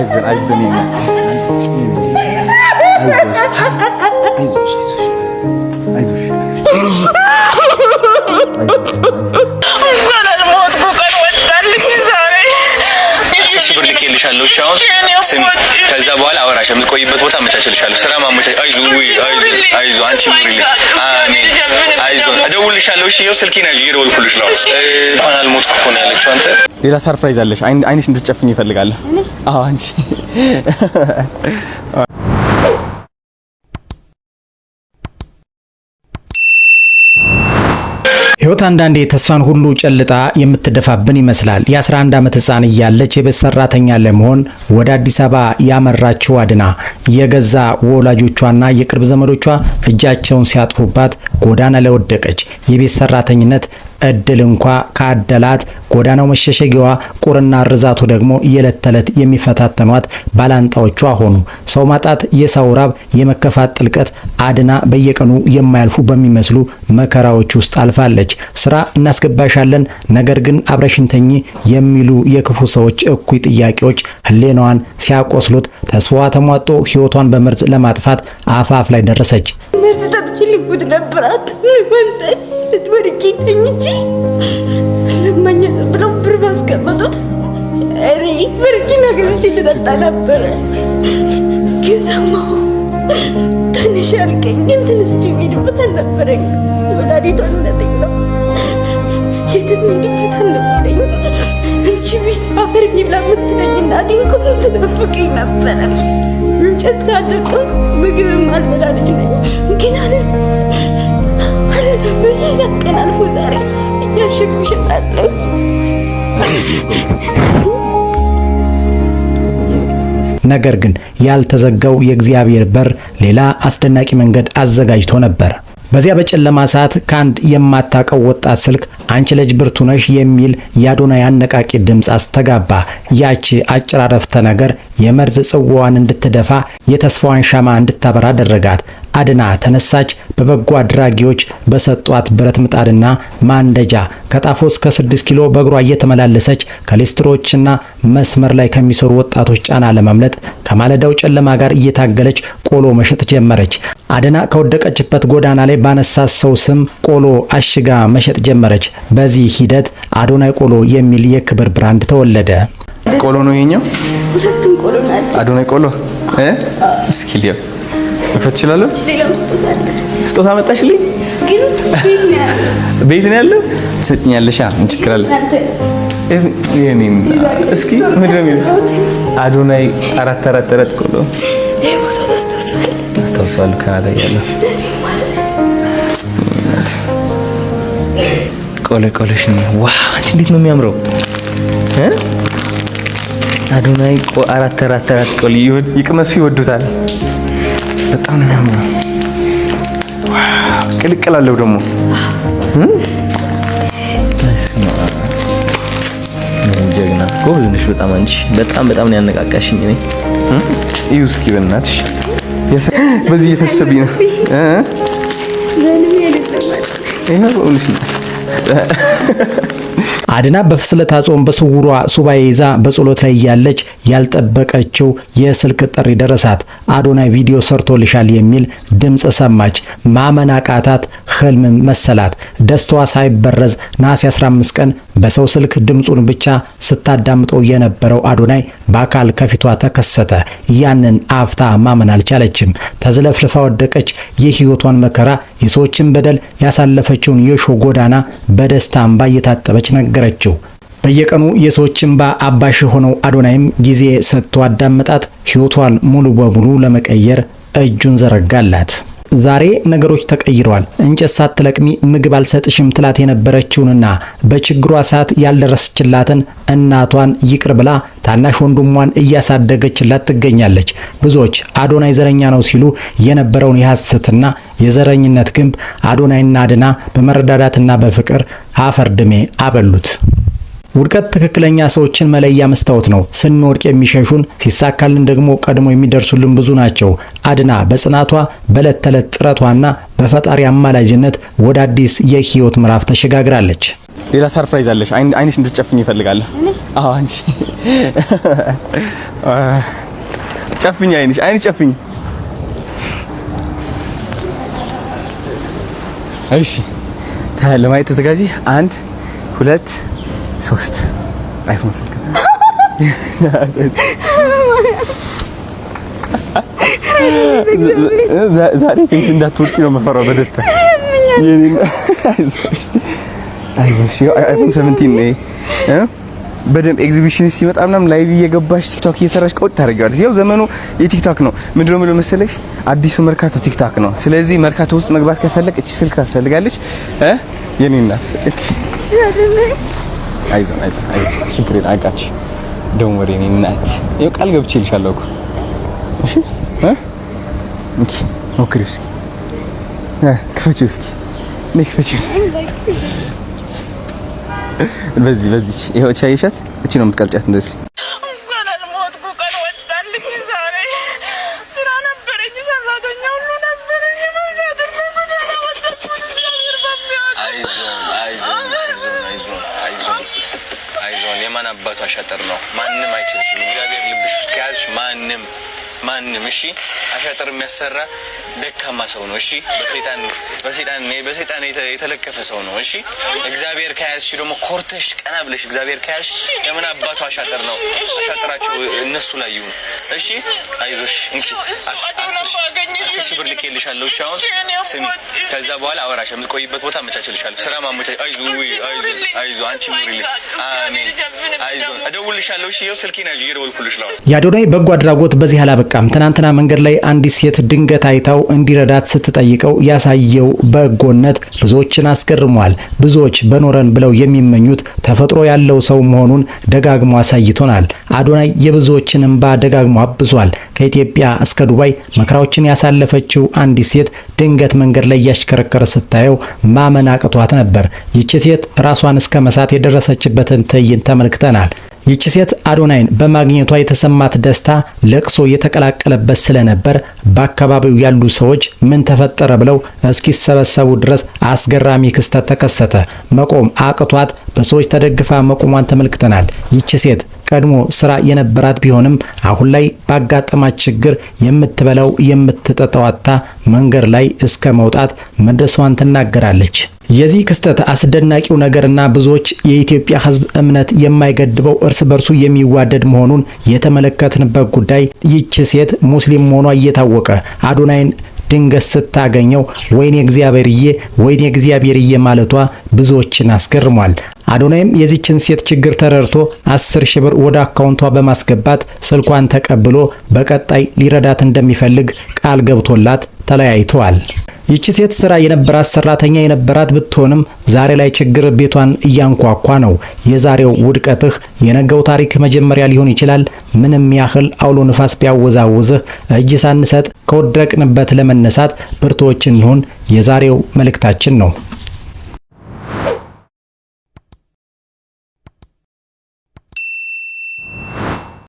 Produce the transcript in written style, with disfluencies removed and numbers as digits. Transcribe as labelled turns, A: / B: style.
A: አይዞን
B: ብር ልኬልሻለሁ። ሻውን ስሚ፣ ከዛ በኋላ አወራሽ የምትቆይበት ቦታ አመቻችልሻለሁ። ስራ ማመቻች። አይዞ አንቺ ሙሪልኝ። አሜን። አይዞ እደውልልሻለሁ። እሺ፣ ይኸው ስልኬን ያዥ፣ እየደወልኩልሽ ነው። እንኳን አልሞትኩ እኮ ነው ያለችው። አንተ
A: ሌላ ሰርፕራይዝ አለሽ። አይንሽ እንድትጨፍኝ ይፈልጋል። አዎ አንቺ
C: ህይወት አንዳንዴ ተስፋን ሁሉ ጨልጣ የምትደፋብን ይመስላል። የ11 ዓመት ህፃን እያለች የቤት ሰራተኛ ለመሆን ወደ አዲስ አበባ ያመራችው አድና የገዛ ወላጆቿና የቅርብ ዘመዶቿ እጃቸውን ሲያጥፉባት ጎዳና ላይ ወደቀች። የቤት ሰራተኝነት እድል እንኳ ካደላት ጎዳናው መሸሸጊያዋ፣ ቁርና ርዛቱ ደግሞ የዕለት ተዕለት የሚፈታተኗት ባላንጣዎቿ ሆኑ። ሰው ማጣት፣ የሰው ራብ፣ የመከፋት ጥልቀት አድና በየቀኑ የማያልፉ በሚመስሉ መከራዎች ውስጥ አልፋለች። ስራ እናስገባሻለን፣ ነገር ግን አብረሽንተኝ የሚሉ የክፉ ሰዎች እኩይ ጥያቄዎች ህሌናዋን ሲያቆስሉት ተስፋዋ ተሟጦ ህይወቷን በመርዝ ለማጥፋት አፋፍ ላይ ደረሰች።
D: መርዝ ተጥቂልኩት ነበራት ወንተ ወርቂ ተኝጂ ለማኛ ብለው ብር ባስቀመጡት እኔ ወርቂና ገዝቼ ልጠጣ ነበረ። ከዛማው ትንሽ ያልከኝ ግን ትንሽ የሚድበት አልነበረኝ። ወላዲቷ እናተኝ ነው የትም የሚድበት አልነበረኝ። እንቺ አፈር ቢብላ የምትለኝ እናቴ እንኳን ትናፍቀኝ ነበረ። እንጨት ሳደቁ ምግብም አልበላ ልጅ ነኝ ግን ያቀን አልፎ ዛሬ እያሸጉ እሸጣለሁ።
C: ነገር ግን ያልተዘጋው የእግዚአብሔር በር ሌላ አስደናቂ መንገድ አዘጋጅቶ ነበር። በዚያ በጨለማ ሰዓት ከአንድ የማታውቀው ወጣት ስልክ አንቺ ልጅ ብርቱ ነሽ የሚል የአዶናይ አነቃቂ ድምፅ አስተጋባ። ያቺ አጭር አረፍተ ነገር የመርዝ ጽዋዋን እንድትደፋ የተስፋዋን ሻማ እንድታበራ አደረጋት። አድና ተነሳች። በበጎ አድራጊዎች በሰጧት ብረት ምጣድና ማንደጃ ከጣፎ እስከ 6 ኪሎ በእግሯ እየተመላለሰች ከሊስትሮችና መስመር ላይ ከሚሰሩ ወጣቶች ጫና ለማምለጥ ከማለዳው ጨለማ ጋር እየታገለች ቆሎ መሸጥ ጀመረች። አድና ከወደቀችበት ጎዳና ላይ ባነሳት ሰው ስም ቆሎ አሽጋ መሸጥ ጀመረች። በዚህ ሂደት አዶናይ ቆሎ የሚል የክብር ብራንድ ተወለደ።
A: ቆሎ ነው የኛው
D: ሁለቱም ቆሎ ናቸው።
A: አዶናይ ቆሎ እስኪ ሊያ መፈት ይችላል።
D: ሌላም
A: ስጦታ መጣሽልኝ
D: ግን
A: ቤት ነው ያለው። ትሰጥኛለሽ? ምን ችግር አለ? የኔን እስኪ ምንድነው የሚለው? አዶናይ አራት ቆሎ አስታውሳለሁ። ካናዳ ያለው ቆሎሽ ነው። ዋው አንቺ እንዴት ነው የሚያምረው! አዶናይ አራት ቆሎ ይቅመሱ፣ ይወዱታል። በጣም ነው የሚያምረው። ዋው ቅልቅላለሁ ደግሞ ጀግና ጎበዝ ነሽ በጣም አንቺ በጣም ነው ያነቃቃሽኝ። እኔ እዩ እስኪ በእናትሽ በዚህ እየፈሰብኝ ነው አድና በፍስለታ ጾም በስውሯ ሱባኤ ይዛ በጸሎት ላይ ያለች ያልጠበቀችው የስልክ ጥሪ ደረሳት። አዶናይ ቪዲዮ ሰርቶልሻል የሚል ድምጽ ሰማች። ማመን አቃታት፣ ህልም መሰላት። ደስታዋ ሳይበረዝ ነሐሴ 15 ቀን በሰው ስልክ ድምጹን ብቻ ስታዳምጠው የነበረው አዶናይ በአካል ከፊቷ ተከሰተ። ያንን አፍታ ማመን አልቻለችም። ተዝለፍልፋ ወደቀች። የህይወቷን መከራ፣ የሰዎችን በደል፣ ያሳለፈችውን የሾ ጎዳና በደስታ እንባ እየታጠበች ነገረችው። በየቀኑ የሰዎች እንባ አባሽ ሆነው አዶናይም ጊዜ ሰጥቶ አዳመጣት። ህይወቷን ሙሉ በሙሉ ለመቀየር እጁን ዘረጋላት። ዛሬ ነገሮች ተቀይረዋል። እንጨት ሳትለቅሚ ምግብ አልሰጥሽም ትላት የነበረችውንና በችግሯ ሰዓት ያልደረሰችላትን እናቷን ይቅር ብላ ታናሽ ወንድሟን እያሳደገችላት ትገኛለች። ብዙዎች አዶናይ ዘረኛ ነው ሲሉ የነበረውን የሐሰትና የዘረኝነት ግንብ አዶናይና አድና በመረዳዳትና በፍቅር አፈርድሜ አበሉት። ውድቀት ትክክለኛ ሰዎችን መለያ መስታወት ነው። ስንወድቅ የሚሸሹን፣ ሲሳካልን ደግሞ ቀድሞ የሚደርሱልን ብዙ ናቸው። አድና በጽናቷ በዕለት ተዕለት ጥረቷና በፈጣሪ አማላጅነት ወደ አዲስ የህይወት ምዕራፍ ተሸጋግራለች።
B: ሌላ ሰርፕራይዝ አለሽ። አይንሽ እንድትጨፍኝ ይፈልጋለሁ። አዎ አንቺ ጨፍኝ፣ አይንሽ ጨፍኝ። እሺ ለማየት ተዘጋጂ። 1 2 3 አይፎን ስልክ ዛሬ ፊት እንዳትወጪ ነው መፈራው በደስታ አይዞሽ አይፎን 17 ነው በደንብ ኤግዚቢሽን ሲመጣ ምናምን ላይቭ እየገባሽ ቲክቶክ እየሰራሽ ቆጥ ታደርጊዋለሽ። ያው ዘመኑ የቲክቶክ ነው። ምንድነው መሰለሽ አዲሱ መርካቶ ቲክቶክ ነው። ስለዚህ መርካቶ ውስጥ መግባት ከፈለክ እቺ ስልክ ታስፈልጋለች። የኔና አይዞን ችግር የለም አቃች ደም ወሬ እኔ እናት ይኸው ቃል ገብቼልሻለሁ እኮ እሺ እንኪ ሞክሪው እስኪ ክፈቺው እስኪ ክፈቺው በዚህ ይኸው ቻይሻት እቺ ነው የምትቀልጫት እንደዚህ
D: እንኳን አልሞትኩ ቀን ወጣልኝ ዛሬ ስራ ነበረኝ ሰራተኛ ሁሉ ነበረኝ
B: አይዞን የማን አባቱ አሻጠር ነው ማንም አይችልሽም እግዚአብሔር ልብሽ ውስጥ ከያዝሽ ማንም እሺ አሻጠር የሚያሰራ ደካማ ሰው ነው። እሺ በሰይጣን የተለከፈ ሰው ነው። እሺ እግዚአብሔር ከያዝሽ ደግሞ ኮርተሽ ቀና ብለሽ እግዚአብሔር ከያዝሽ የምን አባቱ አሻጠር ነው። አሻጠራቸው እነሱ ላይ ይሁን። እሺ አይዞሽ እንኪ 10 ሺህ ብር ልኬልሻለሁ። እሺ አሁን ስሚ፣ ከዛ በኋላ አወራሽ የምትቆይበት ቦታ አመቻችልሻለሁ። ስራ ማመቻች አይዞ አንቺ ኑሪልኝ። አሜን አይዞን እደውልልሻለሁ። እሺ ይኸው ስልኬን ያዥ እየደወልኩልሽ ነው።
C: የአዶናይ በጎ አድራጎት በዚህ አላበቃም። ትናንትና መንገድ ላይ አንዲት ሴት ድንገት አይታው እንዲረዳት ስትጠይቀው ያሳየው በጎነት ብዙዎችን አስገርሟል። ብዙዎች በኖረን ብለው የሚመኙት ተፈጥሮ ያለው ሰው መሆኑን ደጋግሞ አሳይቶናል። አዶናይ የብዙዎችን እንባ ደጋግሞ አብሷል። ከኢትዮጵያ እስከ ዱባይ መከራዎችን ያሳለፈችው አንዲት ሴት ድንገት መንገድ ላይ ያሽከረከረ ስታየው ማመን አቅቷት ነበር። ይቺ ሴት ራሷን እስከ መሳት የደረሰችበትን ትዕይንት ተመልክተናል። ይቺ ሴት አዶናይን በማግኘቷ የተሰማት ደስታ ለቅሶ የተቀላቀለበት ስለነበር በአካባቢው ያሉ ሰዎች ምን ተፈጠረ ብለው እስኪሰበሰቡ ድረስ አስገራሚ ክስተት ተከሰተ። መቆም አቅቷት በሰዎች ተደግፋ መቆሟን ተመልክተናል። ይቺ ሴት ቀድሞ ስራ የነበራት ቢሆንም አሁን ላይ ባጋጠማት ችግር የምትበላው የምትጠጣው አጥታ መንገድ ላይ እስከ መውጣት መድረሷን ትናገራለች። የዚህ ክስተት አስደናቂው ነገርና ብዙዎች የኢትዮጵያ ሕዝብ እምነት የማይገድበው እርስ በርሱ የሚዋደድ መሆኑን የተመለከትንበት ጉዳይ ይህች ሴት ሙስሊም መሆኗ እየታወቀ አዶናይን ድንገት ስታገኘው ወይኔ እግዚአብሔርዬ ማለቷ ብዙዎችን አስገርሟል። አዶናይም የዚችን ሴት ችግር ተረድቶ 10 ሺህ ብር ወደ አካውንቷ በማስገባት ስልኳን ተቀብሎ በቀጣይ ሊረዳት እንደሚፈልግ ቃል ገብቶላት ተለያይተዋል። ይቺ ሴት ስራ የነበራት ሰራተኛ የነበራት ብትሆንም ዛሬ ላይ ችግር ቤቷን እያንኳኳ ነው። የዛሬው ውድቀትህ የነገው ታሪክ መጀመሪያ ሊሆን ይችላል። ምንም ያህል አውሎ ንፋስ ቢያወዛውዝህ እጅ ሳንሰጥ ከወደቅንበት ለመነሳት ብርቶች እንሁን የዛሬው መልእክታችን ነው።